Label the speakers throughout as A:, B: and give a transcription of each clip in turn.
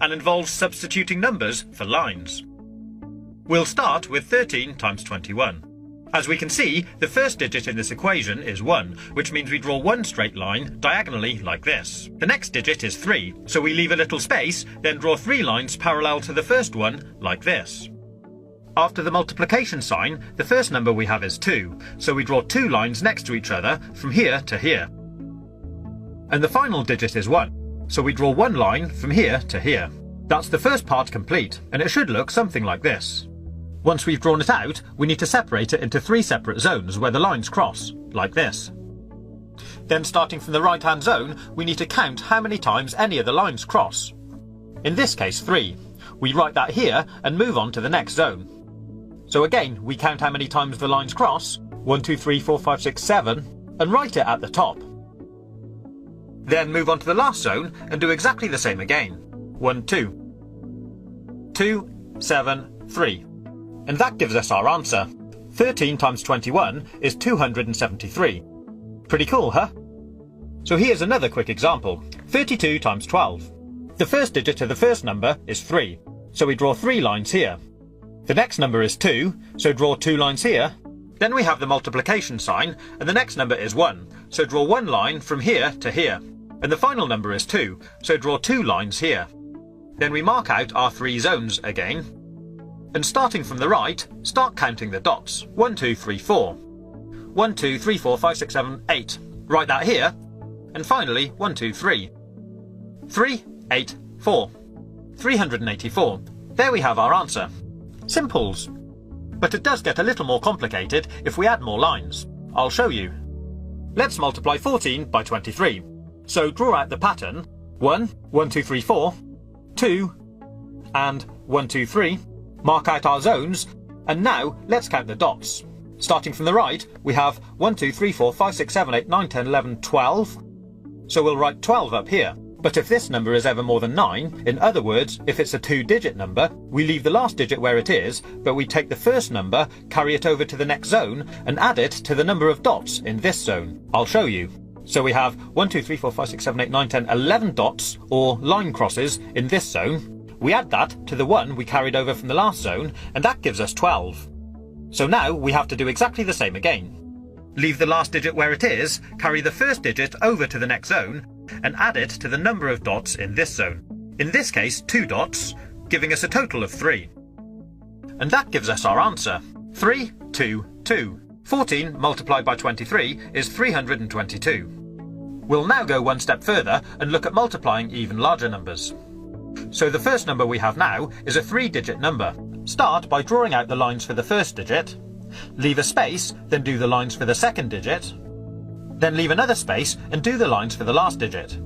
A: and involves substituting numbers for lines. We'll start with 13 times 21. As we can see, the first digit in this equation is 1, which means we draw one straight line diagonally like this. The next digit is 3, so we leave a little space, then draw 3 lines parallel to the first one like this. After the multiplication sign, the first number we have is 2, so we draw 2 lines next to each other from here to here. And the final digit is 1, so we draw 1 line from here to here. That's the first part complete, and it should look something like this. Once we've drawn it out, we need to separate it into 3 separate zones where the lines cross, like this. Then starting from the right-hand zone, we need to count how many times any of the lines cross. In this case 3. We write that here and move on to the next zone. So again, we count how many times the lines cross, 1, 2, 3, 4, 5, 6, 7, and write it at the top. Then move on to the last zone and do exactly the same again. 1, 2. 2, 7, 3. And that gives us our answer. 13 times 21 is 273. Pretty cool, huh? So here's another quick example. 32 times 12. The first digit of the first number is 3, so we draw 3 lines here. The next number is 2, so draw 2 lines here. Then we have the multiplication sign, and the next number is 1, so draw 1 line from here to here. And the final number is 2, so draw 2 lines here. Then we mark out our 3 zones again. And starting from the right, start counting the dots. 1, 2, 3, 4. 1, 2, 3, 4, 5, 6, 7, 8. Write that here. And finally, 1, 2, 3. 3, 8, 4. 384. There we have our answer. Simples. But it does get a little more complicated if we add more lines. I'll show you. Let's multiply 14 by 23. So draw out the pattern. 1, 1, 2, 3, 4. 2, and 1, 2, 3. Mark out our zones, and now let's count the dots. Starting from the right, we have 1, 2, 3, 4, 5, 6, 7, 8, 9, 10, 11, 12. So we'll write 12 up here. But if this number is ever more than 9, in other words, if it's a 2-digit number, we leave the last digit where it is, but we take the first number, carry it over to the next zone, and add it to the number of dots in this zone. I'll show you. So we have 1, 2, 3, 4, 5, 6, 7, 8, 9, 10, 11 dots, or line crosses, in this zone. We add that to the 1 we carried over from the last zone, and that gives us 12. So now we have to do exactly the same again. Leave the last digit where it is, carry the first digit over to the next zone, and add it to the number of dots in this zone. In this case, 2 dots, giving us a total of 3. And that gives us our answer. 3, 2, 2. 14 multiplied by 23 is 322. We'll now go one step further and look at multiplying even larger numbers. So the first number we have now is a 3-digit number. Start by drawing out the lines for the first digit, leave a space, then do the lines for the second digit, then leave another space and do the lines for the last digit.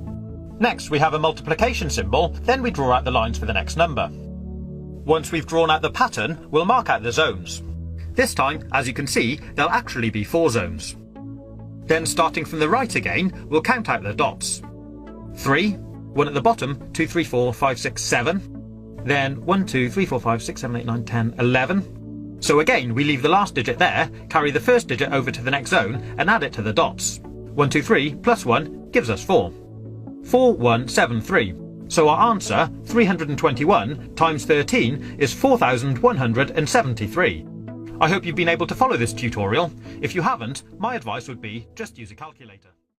A: Next we have a multiplication symbol, then we draw out the lines for the next number. Once we've drawn out the pattern, we'll mark out the zones. This time, as you can see, there'll actually be 4 zones. Then starting from the right again, we'll count out the dots. 3, 1 at the bottom, 2, 3, 4, 5, 6, 7. Then 1, 2, 3, 4, 5, 6, 7, 8, 9, 10, 11. So again, we leave the last digit there, carry the first digit over to the next zone, and add it to the dots. 1, 2, 3 plus 1 gives us 4. 4, 1, 7, 3. So our answer, 321 times 13, is 4,173. I hope you've been able to follow this tutorial. If you haven't, my advice would be just use a calculator.